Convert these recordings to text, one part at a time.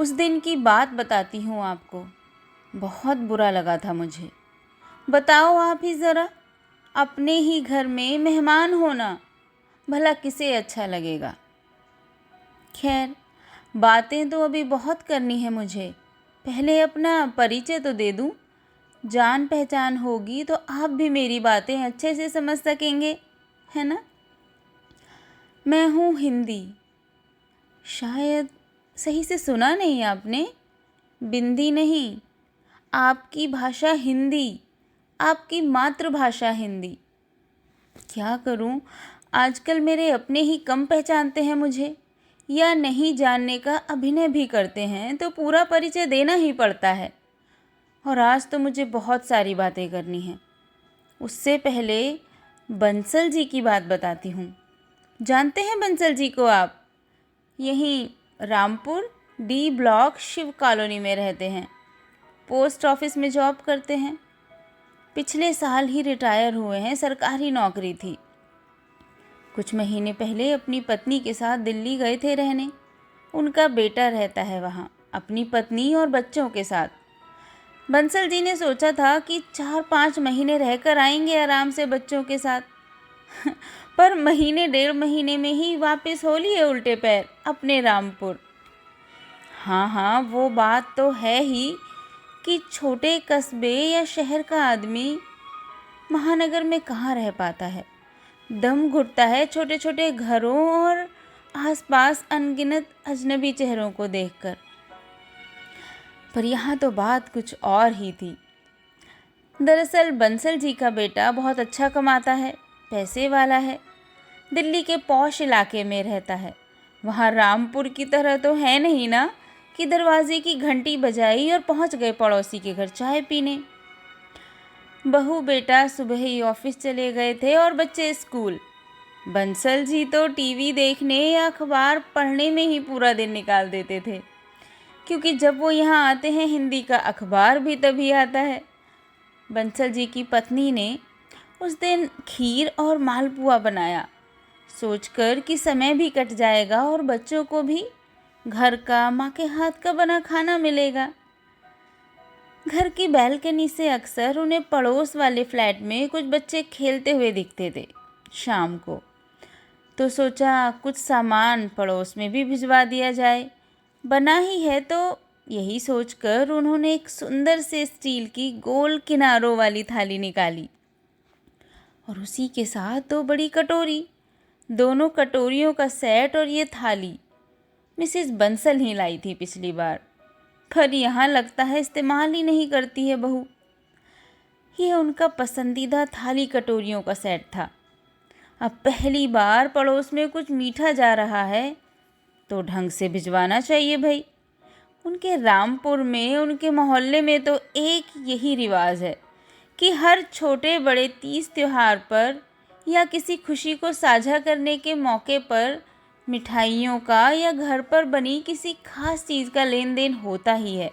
उस दिन की बात बताती हूँ आपको। बहुत बुरा लगा था मुझे। बताओ आप ही ज़रा, अपने ही घर में मेहमान होना भला किसे अच्छा लगेगा। खैर, बातें तो अभी बहुत करनी है मुझे। पहले अपना परिचय तो दे दूँ। जान पहचान होगी तो आप भी मेरी बातें अच्छे से समझ सकेंगे, है ना। मैं हूँ हिंदी। शायद सही से सुना नहीं आपने। बिंदी नहीं, आपकी भाषा हिंदी, आपकी मातृभाषा हिंदी। क्या करूं, आजकल मेरे अपने ही कम पहचानते हैं मुझे, या नहीं जानने का अभिनय भी करते हैं तो पूरा परिचय देना ही पड़ता है। और आज तो मुझे बहुत सारी बातें करनी हैं। उससे पहले बंसल जी की बात बताती हूँ। जानते हैं बंसल जी को आप? यहीं Rampur D block Shiv colony में रहते हैं। पोस्ट ऑफिस में जॉब करते हैं। पिछले साल ही रिटायर हुए हैं, सरकारी नौकरी थी। कुछ महीने पहले अपनी पत्नी के साथ दिल्ली गए थे रहने। उनका बेटा रहता है वहाँ अपनी पत्नी और बच्चों के साथ। बंसल जी ने सोचा था कि 4-5 महीने रहकर आएंगे आराम से बच्चों के साथ। पर महीने 1.5 महीने में ही वापस हो लिए उल्टे पैर अपने रामपुर। हाँ, वो बात तो है ही कि छोटे कस्बे या शहर का आदमी महानगर में कहाँ रह पाता है। दम घुटता है छोटे छोटे घरों और आसपास अनगिनत अजनबी चेहरों को देखकर। पर यहाँ तो बात कुछ और ही थी। दरअसल बंसल जी का बेटा बहुत अच्छा कमाता है, पैसे वाला है। दिल्ली के पॉश इलाके में रहता है। वहाँ रामपुर की तरह तो है नहीं ना कि दरवाजे की घंटी बजाई और पहुँच गए पड़ोसी के घर चाय पीने। बहू बेटा सुबह ही ऑफिस चले गए थे और बच्चे स्कूल। बंसल जी तो टीवी देखने या अखबार पढ़ने में ही पूरा दिन निकाल देते थे, क्योंकि जब वो यहाँ आते हैं हिंदी का अखबार भी तभी आता है। बंसल जी की पत्नी ने उस दिन खीर और मालपुआ बनाया, सोचकर कि समय भी कट जाएगा और बच्चों को भी घर का माँ के हाथ का बना खाना मिलेगा। घर की बैल्कनी से अक्सर उन्हें पड़ोस वाले फ्लैट में कुछ बच्चे खेलते हुए दिखते थे शाम को। तो सोचा कुछ सामान पड़ोस में भी भिजवा दिया जाए, बना ही है तो। यही सोचकर उन्होंने एक सुंदर से स्टील की गोल किनारों वाली थाली निकाली और उसी के साथ 2 बड़ी कटोरी। दोनों कटोरियों का सेट और ये थाली मिसेस बंसल ही लाई थी पिछली बार, पर यहाँ लगता है इस्तेमाल ही नहीं करती है बहू। यह उनका पसंदीदा थाली कटोरियों का सेट था। अब पहली बार पड़ोस में कुछ मीठा जा रहा है तो ढंग से भिजवाना चाहिए भाई। उनके रामपुर में, उनके मोहल्ले में तो एक यही रिवाज है कि हर छोटे बड़े तीज त्योहार पर या किसी खुशी को साझा करने के मौके पर मिठाइयों का या घर पर बनी किसी खास चीज़ का लेन देन होता ही है।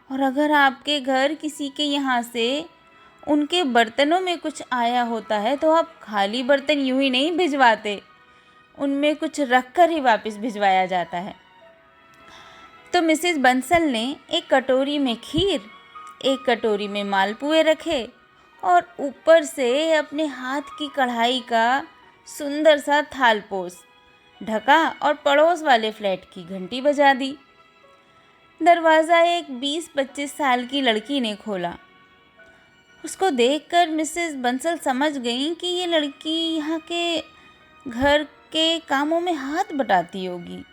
और अगर आपके घर किसी के यहाँ से उनके बर्तनों में कुछ आया होता है तो आप खाली बर्तन यूं ही नहीं भिजवाते, उनमें कुछ रख कर ही वापस भिजवाया जाता है। तो मिसेस बंसल ने एक कटोरी में खीर, एक कटोरी में मालपुए रखे और ऊपर से अपने हाथ की कढ़ाई का सुंदर सा थालपोस ढका और पड़ोस वाले फ्लैट की घंटी बजा दी। दरवाज़ा एक 20-25 साल की लड़की ने खोला। उसको देखकर मिसेस बंसल समझ गईं कि ये लड़की यहाँ के घर के कामों में हाथ बटाती होगी।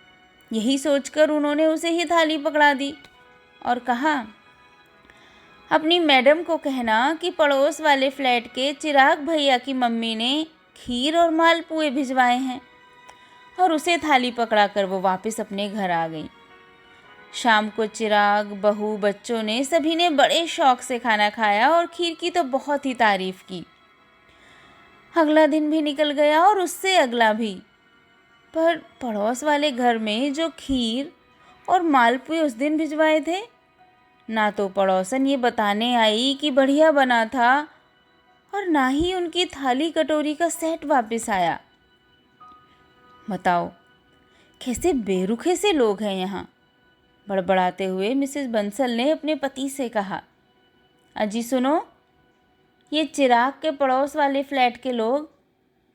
यही सोचकर उन्होंने उसे ही थाली पकड़ा दी और कहा, अपनी मैडम को कहना कि पड़ोस वाले फ्लैट के चिराग भैया की मम्मी ने खीर और मालपुए भिजवाए हैं। और उसे थाली पकड़ाकर वो वापस अपने घर आ गई। शाम को चिराग, बहू, बच्चों ने सभी ने बड़े शौक से खाना खाया और खीर की तो बहुत ही तारीफ की। अगला दिन भी निकल गया और उससे अगला भी, पर पड़ोस वाले घर में जो खीर और मालपुए उस दिन भिजवाए थे, ना तो पड़ोसन ये बताने आई कि बढ़िया बना था और ना ही उनकी थाली कटोरी का सेट वापस आया। बताओ कैसे बेरुखे से लोग हैं यहाँ। बड़बड़ाते हुए मिसेस बंसल ने अपने पति से कहा, अजी सुनो, ये चिराग के पड़ोस वाले फ्लैट के लोग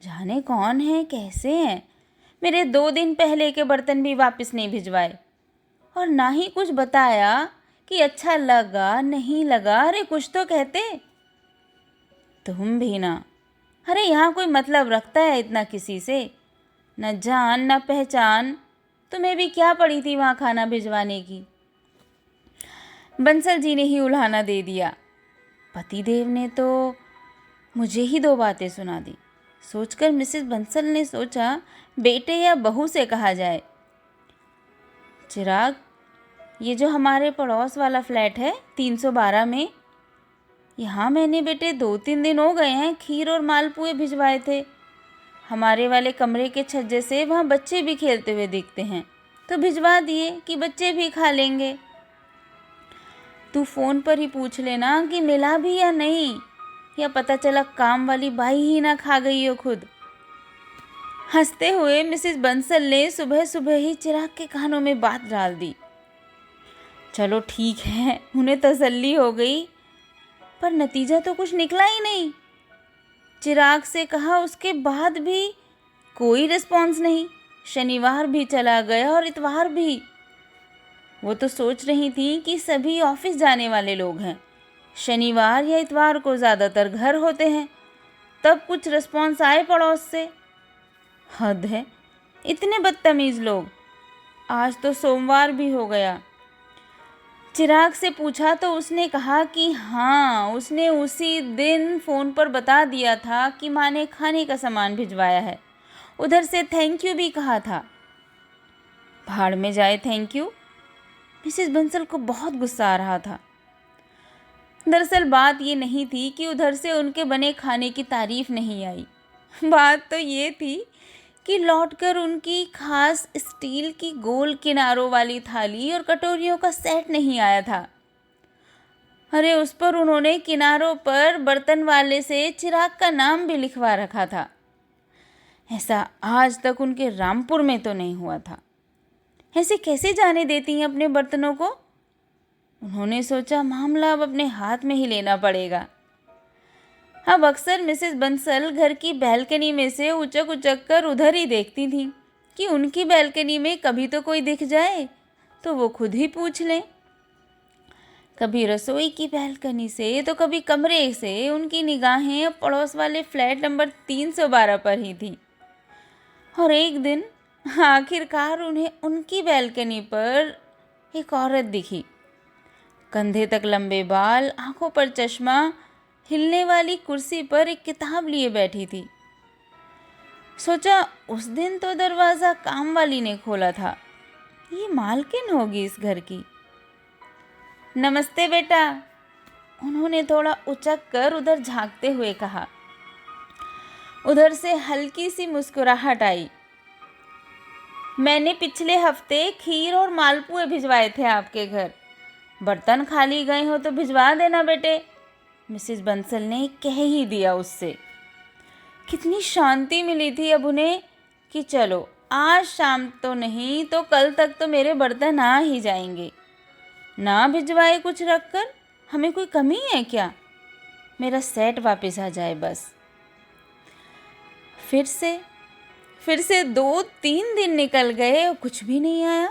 जाने कौन हैं, कैसे हैं। मेरे 2 दिन पहले के बर्तन भी वापस नहीं भिजवाए और ना ही कुछ बताया कि अच्छा लगा नहीं लगा। अरे कुछ तो कहते। तुम भी ना, अरे यहाँ कोई मतलब रखता है इतना किसी से, न जान न पहचान। तुम्हें भी क्या पड़ी थी वहाँ खाना भिजवाने की। बंसल जी ने ही उल्हाना दे दिया। पतिदेव ने तो मुझे ही 2 बातें सुना दी। सोचकर मिसेस बंसल ने सोचा बेटे या बहू से कहा जाए, चिराग, ये जो हमारे पड़ोस वाला फ्लैट है 312 में, यहाँ मैंने बेटे 2-3 दिन हो गए हैं खीर और मालपुए भिजवाए थे। हमारे वाले कमरे के छज्जे से वहाँ बच्चे भी खेलते हुए दिखते हैं, तो भिजवा दिए कि बच्चे भी खा लेंगे। तू फ़ोन पर ही पूछ लेना कि मिला भी या नहीं, या पता चला काम वाली बाई ही ना खा गई हो खुद। हंसते हुए मिसेस बंसल ने सुबह सुबह ही चिराग के कानों में बात डाल दी। चलो ठीक है, उन्हें तसल्ली हो गई, पर नतीजा तो कुछ निकला ही नहीं। चिराग से कहा, उसके बाद भी कोई रिस्पॉन्स नहीं। शनिवार भी चला गया और इतवार भी। वो तो सोच रही थी कि सभी ऑफिस जाने वाले लोग हैं, शनिवार या इतवार को ज़्यादातर घर होते हैं, तब कुछ रिस्पॉन्स आए पड़ोस से। हद है, इतने बदतमीज़ लोग। आज तो सोमवार भी हो गया। चिराग से पूछा तो उसने कहा कि हाँ, उसने उसी दिन फ़ोन पर बता दिया था कि माँ ने खाने का सामान भिजवाया है, उधर से थैंक यू भी कहा था। भाड़ में जाए थैंक यू। मिसेस बंसल को बहुत गुस्सा आ रहा था। दरअसल बात ये नहीं थी कि उधर से उनके बने खाने की तारीफ़ नहीं आई। बात तो ये थी कि लौटकर उनकी खास स्टील की गोल किनारों वाली थाली और कटोरियों का सेट नहीं आया था। अरे उस पर उन्होंने किनारों पर बर्तन वाले से चिराग का नाम भी लिखवा रखा था। ऐसा आज तक उनके रामपुर में तो नहीं हुआ था। ऐसे कैसे जाने देती हैं अपने बर्तनों को। उन्होंने सोचा मामला अब अपने हाथ में ही लेना पड़ेगा। अब अक्सर मिसेस बंसल घर की बैल्कनी में से उचक उचक कर उधर ही देखती थीं कि उनकी बैल्कनी में कभी तो कोई दिख जाए तो वो खुद ही पूछ लें। कभी रसोई की बैल्कनी से तो कभी कमरे से उनकी निगाहें अब पड़ोस वाले फ्लैट नंबर 312 पर ही थी। और एक दिन आखिरकार उन्हें उनकी बैल्कनी पर एक औरत दिखी। कंधे तक लंबे बाल, आंखों पर चश्मा, हिलने वाली कुर्सी पर एक किताब लिए बैठी थी। सोचा उस दिन तो दरवाज़ा काम वाली ने खोला था, ये मालकिन होगी इस घर की। नमस्ते बेटा, उन्होंने थोड़ा उचक कर उधर झांकते हुए कहा। उधर से हल्की सी मुस्कुराहट आई। मैंने पिछले हफ्ते खीर और मालपुए भिजवाए थे आपके घर, बर्तन खाली गए हो तो भिजवा देना बेटे। मिसेस बंसल ने कह ही दिया उससे। कितनी शांति मिली थी अब उन्हें कि चलो आज शाम तो नहीं तो कल तक तो मेरे बर्तन आ ही जाएंगे। ना भिजवाए कुछ रख कर, हमें कोई कमी है क्या। मेरा सेट वापस आ जाए बस। फिर से 2-3 दिन निकल गए और कुछ भी नहीं आया।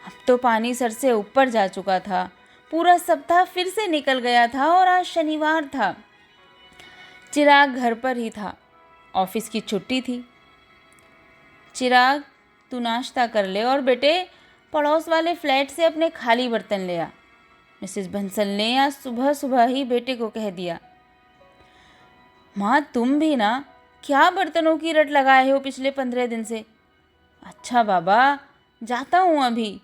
अब तो पानी सर से ऊपर जा चुका था। पूरा सप्ताह फिर से निकल गया था और आज शनिवार था। चिराग घर पर ही था, ऑफिस की छुट्टी थी। चिराग, तू नाश्ता कर ले और बेटे पड़ोस वाले फ्लैट से अपने खाली बर्तन ले आ। मिसेस बंसल ने आज सुबह सुबह ही बेटे को कह दिया। माँ तुम भी ना, क्या बर्तनों की रट लगाए हो पिछले 15 दिन से। अच्छा बाबा, जाता हूँ अभी।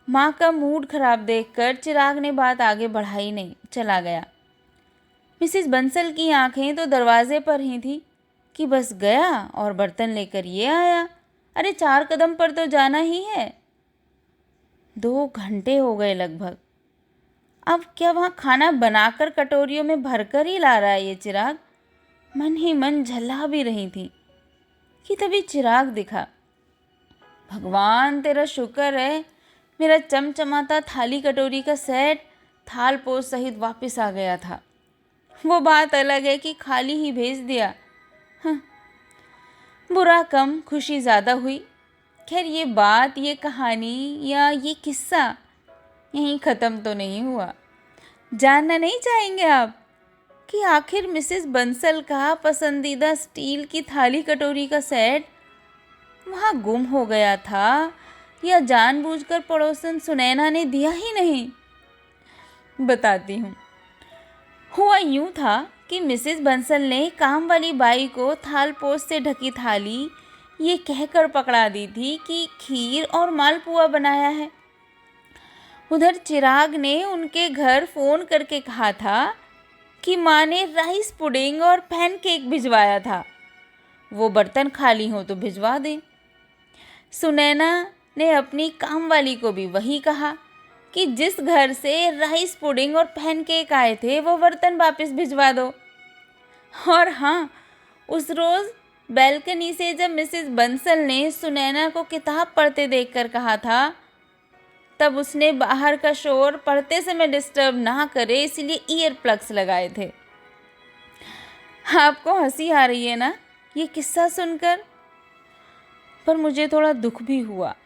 माँ का मूड खराब देखकर चिराग ने बात आगे बढ़ाई नहीं, चला गया। मिसेस बंसल की आंखें तो दरवाजे पर ही थी कि बस गया और बर्तन लेकर ये आया। अरे 4 कदम पर तो जाना ही है। 2 घंटे हो गए लगभग। अब क्या वहाँ खाना बनाकर कटोरियों में भरकर ही ला रहा है ये चिराग। मन ही मन झल्ला भी रही थी कि तभी चिराग दिखा। भगवान तेरा शुक्र है मेरा चमचमाता थाली कटोरी का सेट थाल पोस सहित वापस आ गया था। वो बात अलग है कि खाली ही भेज दिया। हाँ, बुरा कम खुशी ज़्यादा हुई। खैर, ये बात, ये कहानी या ये किस्सा यहीं ख़त्म तो नहीं हुआ। जानना नहीं चाहेंगे आप कि आखिर मिसेस बंसल का पसंदीदा स्टील की थाली कटोरी का सेट वहाँ गुम हो गया था या जानबूझकर पड़ोसन सुनैना ने दिया ही नहीं? बताती हूँ। हुआ यूँ था कि मिसेस बंसल ने काम वाली बाई को थाल पोस से ढकी थाली ये कहकर पकड़ा दी थी कि खीर और मालपुआ बनाया है। उधर चिराग ने उनके घर फ़ोन करके कहा था कि माँ ने राइस पुडिंग और पैनकेक भिजवाया था, वो बर्तन खाली हो तो भिजवा दें। सुनैना ने अपनी काम वाली को भी वही कहा कि जिस घर से राइस पुडिंग और पैनकेक आए थे वो बर्तन वापस भिजवा दो। और हाँ, उस रोज़ बैल्कनी से जब मिसेस बंसल ने सुनैना को किताब पढ़ते देखकर कहा था, तब उसने बाहर का शोर पढ़ते समय डिस्टर्ब ना करे इसलिए ईयर प्लग्स लगाए थे। आपको हंसी आ रही है ना ये किस्सा सुनकर? पर मुझे थोड़ा दुख भी हुआ।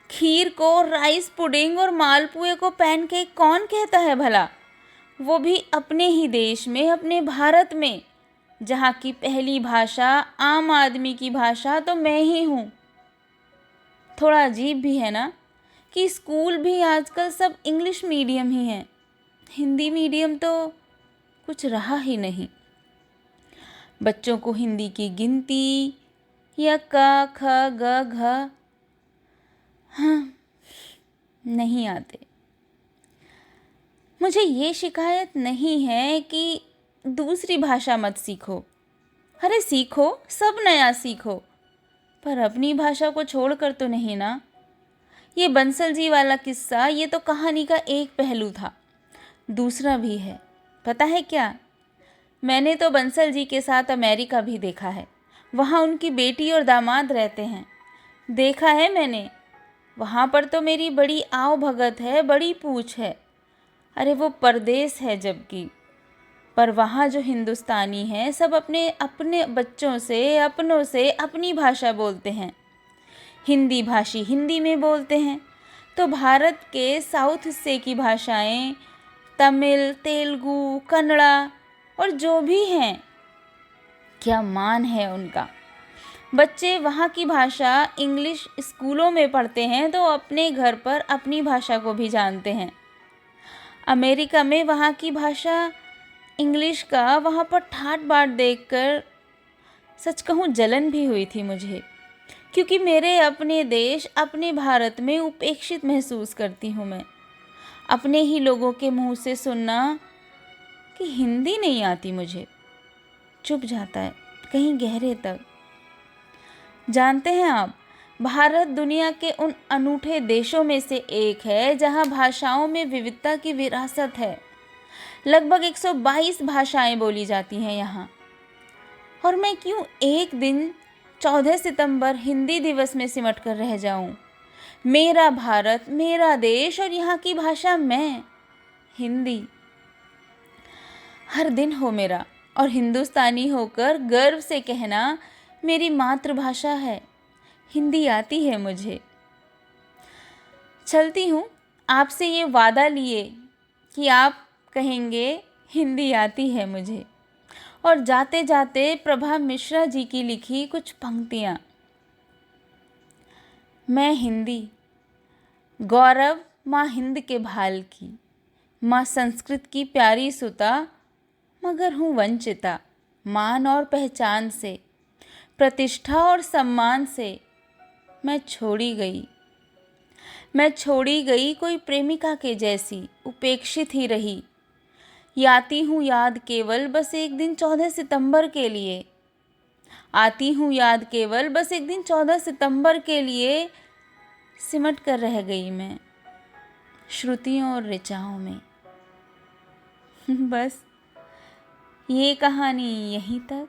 खीर को राइस पुडिंग और मालपुए को पैनकेक कौन कहता है भला? वो भी अपने ही देश में, अपने भारत में, जहाँ की पहली भाषा आम आदमी की भाषा तो मैं ही हूँ। थोड़ा अजीब भी है ना कि स्कूल भी आजकल सब इंग्लिश मीडियम ही हैं, हिंदी मीडियम तो कुछ रहा ही नहीं। बच्चों को हिंदी की गिनती या क ख ग घ हाँ नहीं आते। मुझे ये शिकायत नहीं है कि दूसरी भाषा मत सीखो, अरे सीखो, सब नया सीखो, पर अपनी भाषा को छोड़कर तो नहीं ना। ये बंसल जी वाला किस्सा ये तो कहानी का एक पहलू था, दूसरा भी है। पता है क्या, मैंने तो बंसल जी के साथ अमेरिका भी देखा है। वहाँ उनकी बेटी और दामाद रहते हैं, देखा है मैंने। वहाँ पर तो मेरी बड़ी आव भगत है, बड़ी पूछ है। अरे वो परदेश है जबकि, पर वहाँ जो हिंदुस्तानी हैं सब अपने अपने बच्चों से, अपनों से अपनी भाषा बोलते हैं। हिंदी भाषी हिंदी में बोलते हैं, तो भारत के साउथ हिस्से की भाषाएं तमिल, तेलुगु, कन्नड़ा और जो भी हैं, क्या मान है उनका। बच्चे वहाँ की भाषा इंग्लिश स्कूलों में पढ़ते हैं तो अपने घर पर अपनी भाषा को भी जानते हैं। अमेरिका में वहाँ की भाषा इंग्लिश का वहाँ पर ठाट बाट देखकर सच कहूँ जलन भी हुई थी मुझे, क्योंकि मेरे अपने देश, अपने भारत में उपेक्षित महसूस करती हूँ मैं। अपने ही लोगों के मुंह से सुनना कि हिंदी नहीं आती मुझे चुभ जाता है कहीं गहरे तक। जानते हैं आप, भारत दुनिया के उन अनूठे देशों में से एक है जहां भाषाओं में विविधता की विरासत है। लगभग 122 भाषाएं बोली जाती हैं यहाँ। और मैं क्यों एक दिन 14 सितंबर हिंदी दिवस में सिमट कर रह जाऊं? मेरा भारत, मेरा देश और यहाँ की भाषा मैं, हिंदी। हर दिन हो मेरा, और हिंदुस्तानी होकर गर्व से कहना मेरी मातृभाषा है, हिंदी आती है मुझे। चलती हूँ आपसे ये वादा लिए कि आप कहेंगे हिंदी आती है मुझे। और जाते जाते प्रभा मिश्रा जी की लिखी कुछ पंक्तियाँ। मैं हिंदी, गौरव माँ हिंद के भाल की, माँ संस्कृत की प्यारी सुता, मगर हूँ वंचिता मान और पहचान से, प्रतिष्ठा और सम्मान से। मैं छोड़ी गई कोई प्रेमिका के जैसी, उपेक्षित ही रही। आती हूँ याद केवल बस एक दिन 14 सितंबर के लिए, आती हूँ याद केवल बस एक दिन 14 सितंबर के लिए। सिमट कर रह गई मैं श्रुतियों और ऋचाओं में। बस ये कहानी यहीं तक।